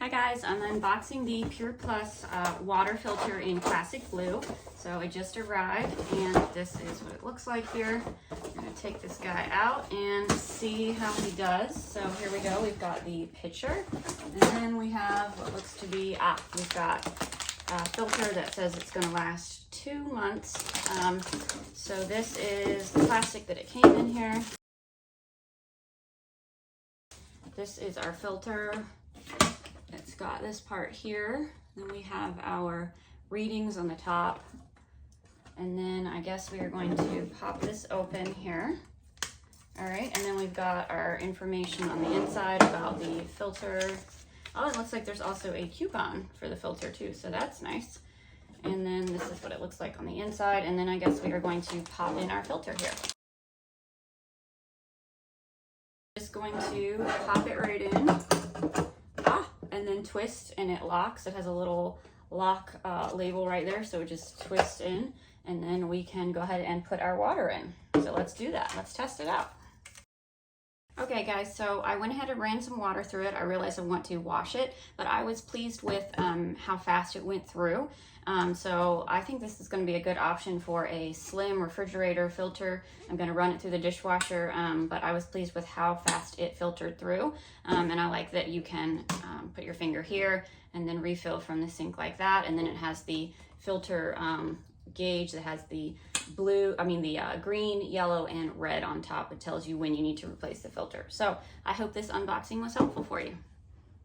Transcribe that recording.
Hi guys, I'm unboxing the Pure Plus water filter in classic blue. So it just arrived and this is what it looks like here. I'm gonna take this guy out and see how he does. So here we go, we've got the pitcher and then we have what looks to be, we've got a filter that says it's gonna last 2 months. So this is the plastic that it came in here. This is our filter. It's got this part here, then we have our readings on the top, and then I guess we are going to pop this open here. All right, and then we've got our information on the inside about the filter. Oh, it looks like there's also a coupon for the filter too, so that's nice. And then this is what it looks like on the inside, and then I guess we are going to pop in our filter here. Just going to pop it right in. And then twist and it locks. It has a little lock label right there, so it just twists in and then we can go ahead and put our water in. So let's do that. Let's test it out. Okay guys, so I went ahead and ran some water through it. I realized I want to wash it, but I was pleased with how fast it went through. So I think this is going to be a good option for a slim refrigerator filter. I'm going to run it through the dishwasher, but I was pleased with how fast it filtered through. And I like that you can put your finger here and then refill from the sink like that. And then it has the filter gauge that has the green, yellow, and red on top. It tells you when you need to replace the filter. So I hope this unboxing was helpful for you.